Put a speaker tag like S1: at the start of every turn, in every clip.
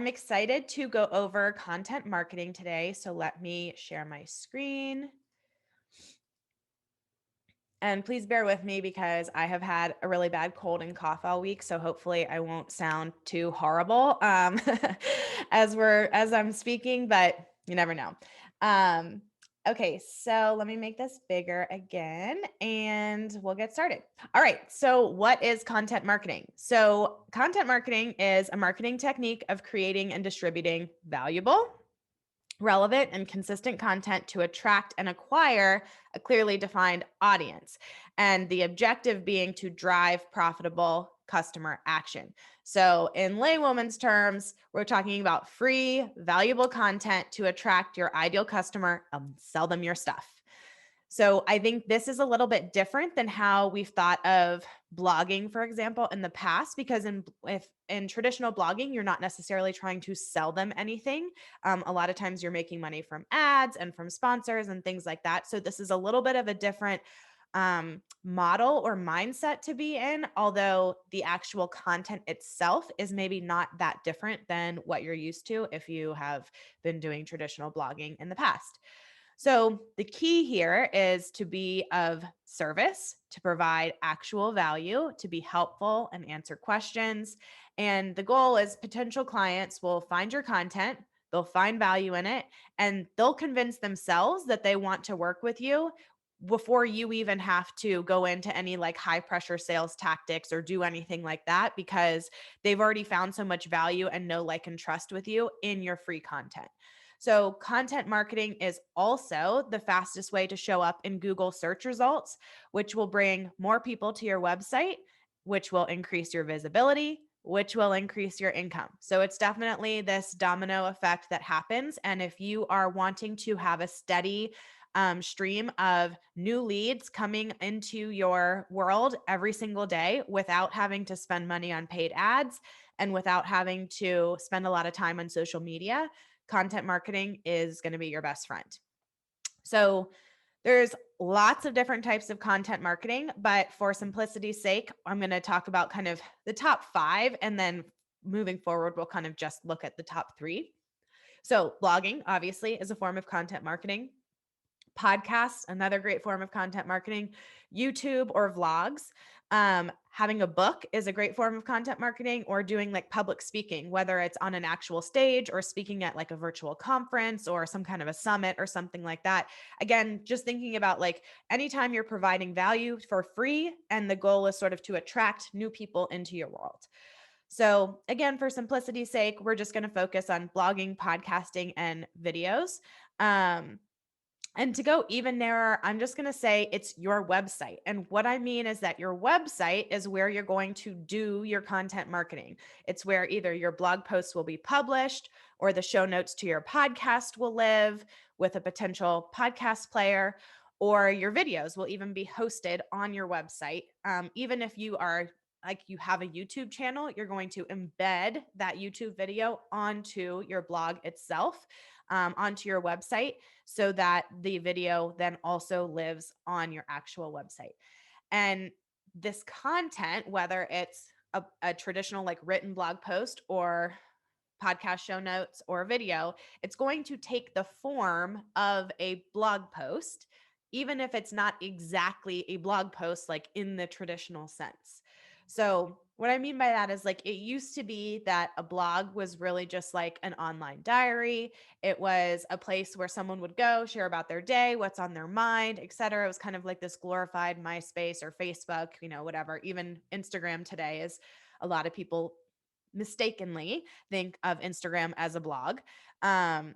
S1: I'm excited to go over content marketing today. So let me share my screen. And please bear with me because I have had a really bad cold and cough all week. So hopefully I won't sound too horrible as I'm speaking, but you never know. Um, okay, so let me make this bigger again and we'll get started. All right. So what is content marketing? So content marketing is a marketing technique of creating and distributing valuable, relevant, and consistent content to attract and acquire a clearly defined audience. And the objective being to drive profitable customer action. So, in laywoman's terms, we're talking about free, valuable content to attract your ideal customer and sell them your stuff. So I think this is a little bit different than how we've thought of blogging, for example, in the past, because if in traditional blogging, you're not necessarily trying to sell them anything. A lot of times you're making money from ads and from sponsors and things like that. So this is a little bit of a different model or mindset to be in, although the actual content itself is maybe not that different than what you're used to if you have been doing traditional blogging in the past. So, the key here is to be of service, to provide actual value, to be helpful and answer questions. And the goal is potential clients will find your content, they'll find value in it, and they'll convince themselves that they want to work with you before you even have to go into any like high pressure sales tactics or do anything like that, because they've already found so much value and know, like, and trust with you in your free content. So, content marketing is also the fastest way to show up in Google search results, which will bring more people to your website, which will increase your visibility, which will increase your income. So, it's definitely this domino effect that happens. And if you are wanting to have a steady stream of new leads coming into your world every single day without having to spend money on paid ads and without having to spend a lot of time on social media, content marketing is going to be your best friend. So there's lots of different types of content marketing, but for simplicity's sake, I'm going to talk about kind of the top 5, and then moving forward, we'll kind of just look at the top 3. So blogging obviously is a form of content marketing. Podcasts, another great form of content marketing. YouTube or vlogs. Having a book is a great form of content marketing, or doing like public speaking, whether it's on an actual stage or speaking at like a virtual conference or some kind of a summit or something like that. Again, just thinking about like anytime you're providing value for free and the goal is sort of to attract new people into your world. So, again, for simplicity's sake, we're just going to focus on blogging, podcasting, and videos. Um, and to go even narrower, I'm just going to say it's your website. And what I mean is that your website is where you're going to do your content marketing. It's where either your blog posts will be published or the show notes to your podcast will live with a potential podcast player, or your videos will even be hosted on your website. Even if you are like you have a YouTube channel, you're going to embed that YouTube video onto your blog itself, onto your website, so that the video then also lives on your actual website. And this content, whether it's a traditional like written blog post or podcast show notes or video, it's going to take the form of a blog post, even if it's not exactly a blog post like in the traditional sense. So, what I mean by that is like it used to be that a blog was really just like an online diary. It was a place where someone would go share about their day, what's on their mind, etc. It was kind of like this glorified MySpace or Facebook, whatever. Even Instagram today is, a lot of people mistakenly think of Instagram as a blog. Um,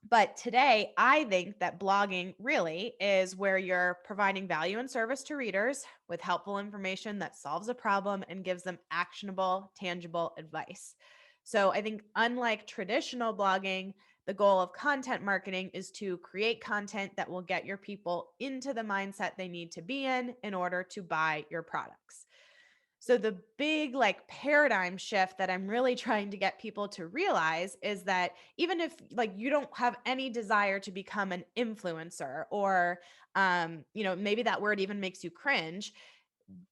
S1: but today, I think that blogging really is where you're providing value and service to readers with helpful information that solves a problem and gives them actionable, tangible advice. So I think, unlike traditional blogging, the goal of content marketing is to create content that will get your people into the mindset they need to be in order to buy your products. So the big like paradigm shift that I'm really trying to get people to realize is that even if like you don't have any desire to become an influencer, or maybe that word even makes you cringe,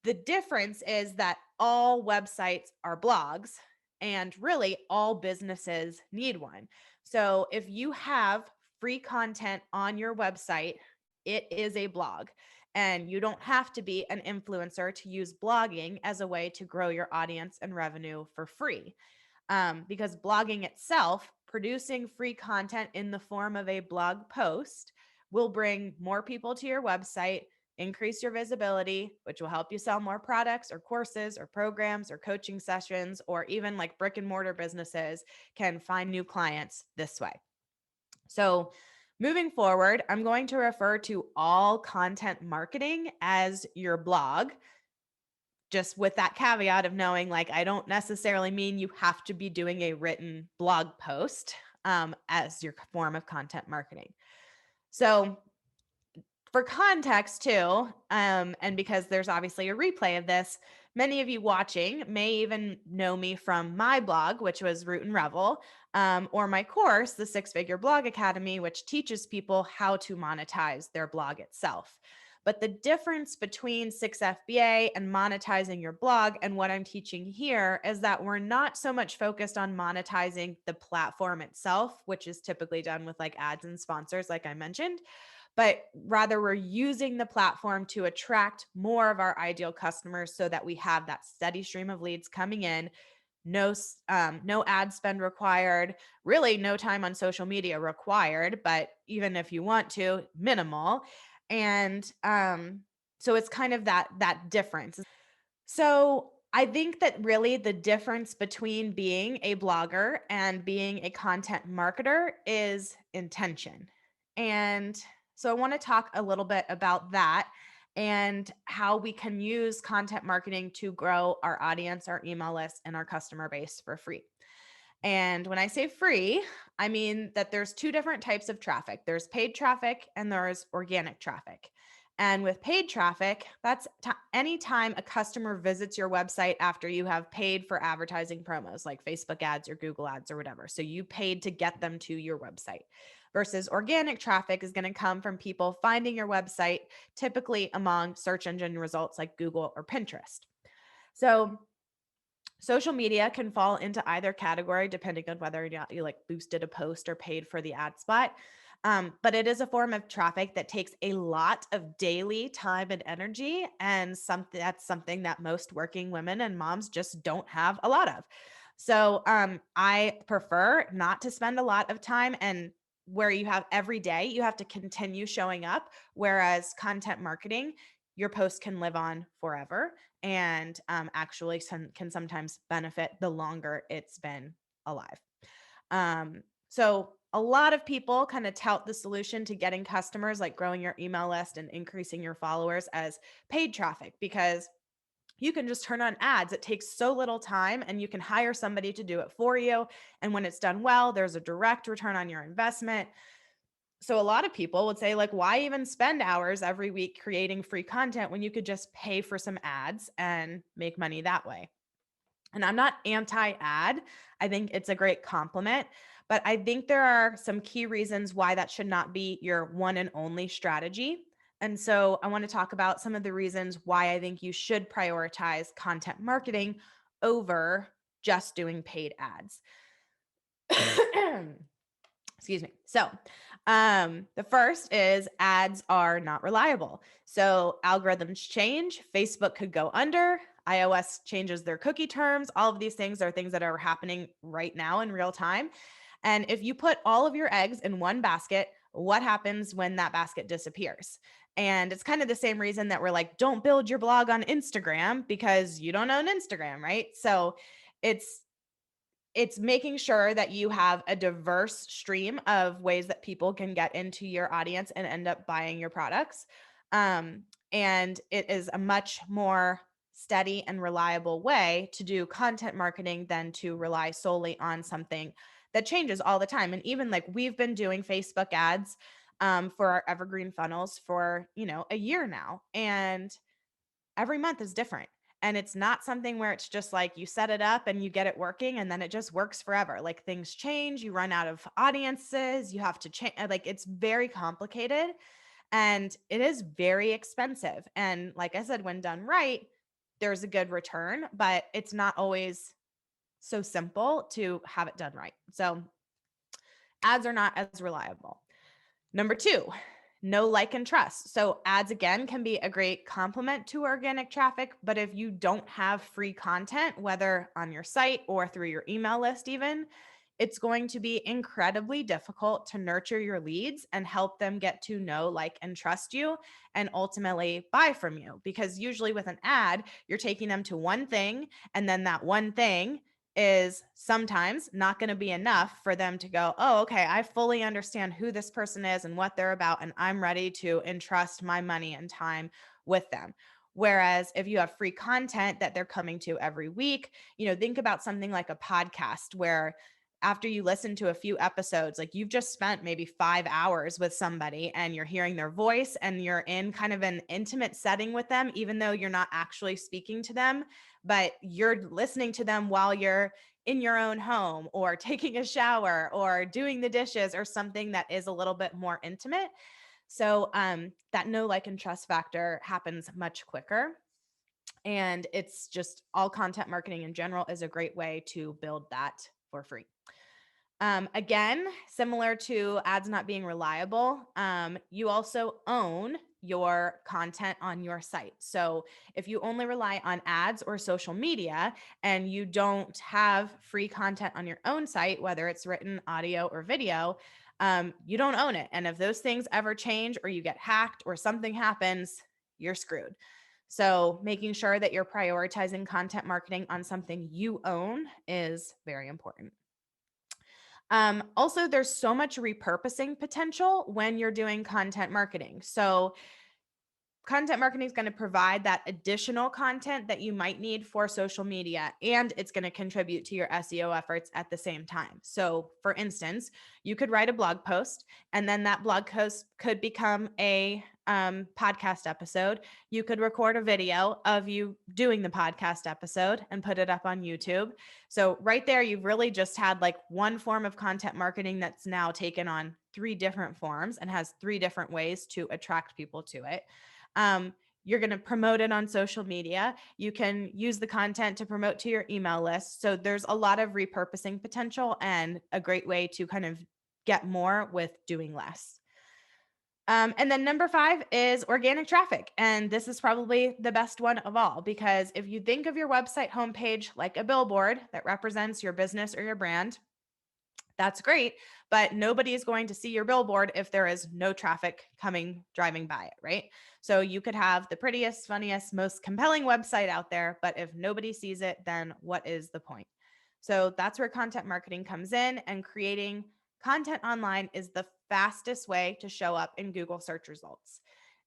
S1: the difference is that all websites are blogs And really, all businesses need one. So if you have free content on your website, it is a blog. And you don't have to be an influencer to use blogging as a way to grow your audience and revenue for free. Because blogging itself, producing free content in the form of a blog post, will bring more people to your website, increase your visibility, which will help you sell more products or courses or programs or coaching sessions, or even like brick and mortar businesses can find new clients this way. So, moving forward, I'm going to refer to all content marketing as your blog, just with that caveat of knowing like I don't necessarily mean you have to be doing a written blog post as your form of content marketing. So, for context too, and because there's obviously a replay of this, many of you watching may even know me from my blog, which was Root and Revel, or my course, the Six Figure Blog Academy, which teaches people how to monetize their blog itself. But the difference between 6FBA and monetizing your blog and what I'm teaching here is that we're not so much focused on monetizing the platform itself, which is typically done with like ads and sponsors, like I mentioned, but rather we're using the platform to attract more of our ideal customers so that we have that steady stream of leads coming in. No ad spend required, really no time on social media required, but even if you want to, minimal. And so it's kind of that difference. So I think that really the difference between being a blogger and being a content marketer is intention. And so I want to talk a little bit about that and how we can use content marketing to grow our audience, our email list, and our customer base for free. And when I say free, I mean that there's two different types of traffic. There's paid traffic and there's organic traffic. And with paid traffic, that's anytime a customer visits your website after you have paid for advertising promos like Facebook ads or Google ads or whatever. So you paid to get them to your website. Versus organic traffic is going to come from people finding your website, typically among search engine results like Google or Pinterest. So social media can fall into either category depending on whether or not you like boosted a post or paid for the ad spot. But it is a form of traffic that takes a lot of daily time and energy, and something that most working women and moms just don't have a lot of. So I prefer not to spend a lot of time, and where you have every day, you have to continue showing up. Whereas content marketing, your post can live on forever and actually can sometimes benefit the longer it's been alive. So a lot of people kind of tout the solution to getting customers, like growing your email list and increasing your followers, as paid traffic, because you can just turn on ads. It takes so little time and you can hire somebody to do it for you. And when it's done well, there's a direct return on your investment. So a lot of people would say, like, why even spend hours every week creating free content when you could just pay for some ads and make money that way? And I'm not anti-ad. I think it's a great compliment, but I think there are some key reasons why that should not be your one and only strategy. And so I want to talk about some of the reasons why I think you should prioritize content marketing over just doing paid ads. Excuse me. So, the first is ads are not reliable. So, algorithms change, Facebook could go under, iOS changes their cookie terms. All of these things are things that are happening right now in real time. And if you put all of your eggs in one basket, what happens when that basket disappears? And it's kind of the same reason that we're like, don't build your blog on Instagram because you don't own Instagram, right? So, it's it's making sure that you have a diverse stream of ways that people can get into your audience and end up buying your products. And it is a much more steady and reliable way to do content marketing than to rely solely on something that changes all the time. And even like we've been doing Facebook ads for our evergreen funnels for, a year now. And every month is different. And it's not something where it's just like you set it up and you get it working and then it just works forever. Like things change, you run out of audiences, you have to change. Like it's very complicated and it is very expensive. And like I said, when done right, there's a good return, but it's not always so simple to have it done right. So ads are not as reliable. Number two, know, like, and trust. So ads again can be a great complement to organic traffic, but if you don't have free content, whether on your site or through your email list, even, it's going to be incredibly difficult to nurture your leads and help them get to know, like, and trust you and ultimately buy from you. Because usually with an ad, you're taking them to one thing, and then that one thing is sometimes not going to be enough for them to go, oh, okay, I fully understand who this person is and what they're about, and I'm ready to entrust my money and time with them. Whereas if you have free content that they're coming to every week, think about something like a podcast where after you listen to a few episodes, like you've just spent maybe 5 hours with somebody and you're hearing their voice and you're in kind of an intimate setting with them, even though you're not actually speaking to them, but you're listening to them while you're in your own home or taking a shower or doing the dishes or something that is a little bit more intimate. So that know, like, and trust factor happens much quicker. And it's just all content marketing in general is a great way to build that for free. Again, similar to ads not being reliable, you also own your content on your site. So if you only rely on ads or social media and you don't have free content on your own site, whether it's written, audio, or video, you don't own it. And if those things ever change or you get hacked or something happens, you're screwed. So making sure that you're prioritizing content marketing on something you own is very important. Also, there's so much repurposing potential when you're doing content marketing. So content marketing is going to provide that additional content that you might need for social media, and it's going to contribute to your SEO efforts at the same time. So, for instance, you could write a blog post, and then that blog post could become a podcast episode. You could record a video of you doing the podcast episode and put it up on YouTube. So, right there, you've really just had like one form of content marketing that's now taken on three different forms and has three different ways to attract people to it. Um, you're going to promote it on social media. You can use the content to promote to your email list. So there's a lot of repurposing potential and a great way to kind of get more with doing less. And then number 5 is organic traffic. And this is probably the best one of all, because if you think of your website homepage like a billboard that represents your business or your brand, that's great, but nobody is going to see your billboard if there is no traffic driving by it, right? So you could have the prettiest, funniest, most compelling website out there, but if nobody sees it, then what is the point? So that's where content marketing comes in, and creating content online is the fastest way to show up in Google search results.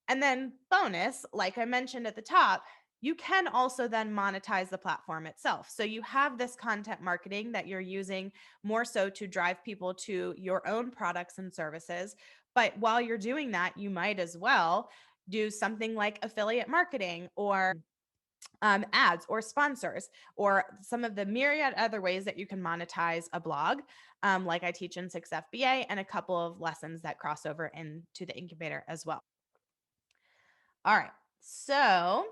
S1: And then, bonus, like I mentioned at the top, you can also then monetize the platform itself. So you have this content marketing that you're using more so to drive people to your own products and services. But while you're doing that, you might as well do something like affiliate marketing or ads or sponsors or some of the myriad other ways that you can monetize a blog, like I teach in 6FBA, and a couple of lessons that cross over into the incubator as well. All right. So,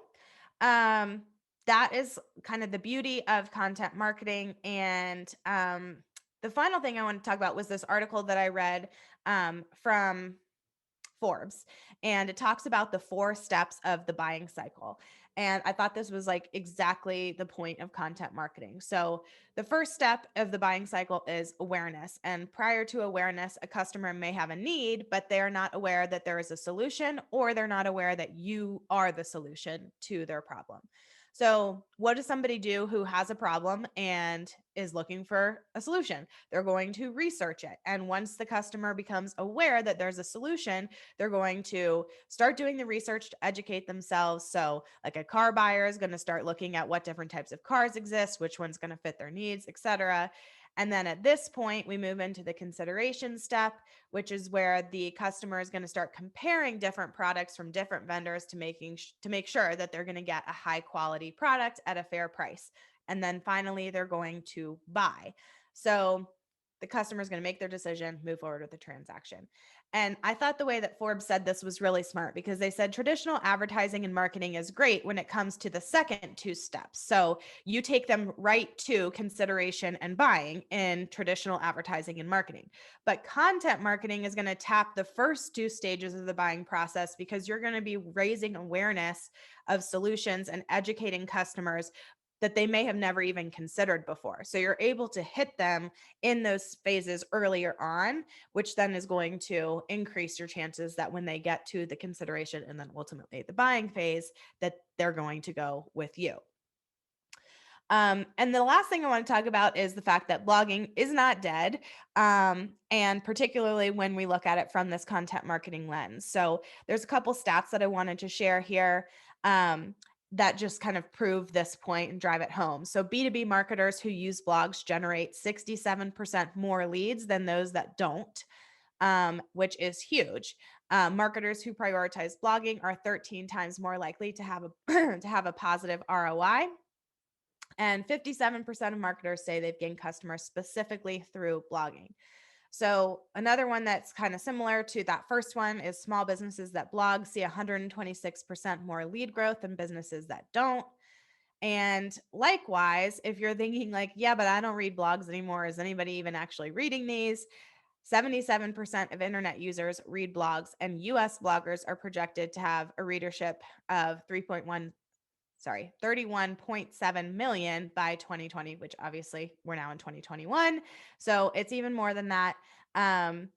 S1: um, that is kind of the beauty of content marketing. And the final thing I want to talk about was this article that I read from Forbes, and it talks about the 4 steps of the buying cycle. And I thought this was like exactly the point of content marketing. So, the first step of the buying cycle is awareness. And prior to awareness, a customer may have a need, but they're not aware that there is a solution, or they're not aware that you are the solution to their problem. So, what does somebody do who has a problem and is looking for a solution? They're going to research it. And once the customer becomes aware that there's a solution, they're going to start doing the research to educate themselves. So, like a car buyer is going to start looking at what different types of cars exist, which one's going to fit their needs, etc. And then at this point, we move into the consideration step, which is where the customer is going to start comparing different products from different vendors to make sure that they're going to get a high quality product at a fair price. And then finally, they're going to buy. So the customer is going to make their decision, move forward with the transaction. And I thought the way that Forbes said this was really smart because they said traditional advertising and marketing is great when it comes to the second two steps. So you take them right to consideration and buying in traditional advertising and marketing. But content marketing is going to tap the first two stages of the buying process because you're going to be raising awareness of solutions and educating customers that they may have never even considered before. So you're able to hit them in those phases earlier on, which then is going to increase your chances that when they get to the consideration and then ultimately the buying phase, that they're going to go with you. And the last thing I want to talk about is the fact that blogging is not dead. And particularly when we look at it from this content marketing lens. So there's a couple stats that I wanted to share here. That just kind of prove this point and drive it home. So B2B marketers who use blogs generate 67% more leads than those that don't, which is huge. Marketers who prioritize blogging are 13 times more likely to have a to have a positive ROI. And 57% of marketers say they've gained customers specifically through blogging. So another one that's kind of similar to that first one is small businesses that blog see 126% more lead growth than businesses that don't. And likewise, if you're thinking like, yeah, but I don't read blogs anymore, is anybody even actually reading these? 77% of internet users read blogs, and US bloggers are projected to have a readership of 31.7 million by 2020, which obviously we're now in 2021. So it's even more than that. And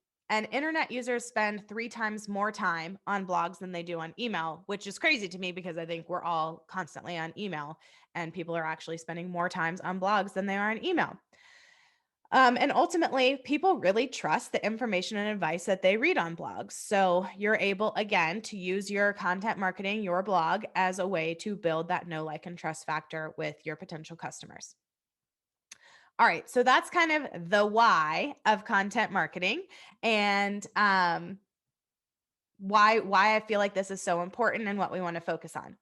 S1: internet users spend 3 times more time on blogs than they do on email, which is crazy to me because I think we're all constantly on email and people are actually spending more times on blogs than they are on email. And ultimately, people really trust the information and advice that they read on blogs. So you're able, again, to use your content marketing, your blog, as a way to build that know, like, and trust factor with your potential customers. All right. So that's kind of the why of content marketing and why I feel like this is so important and what we want to focus on.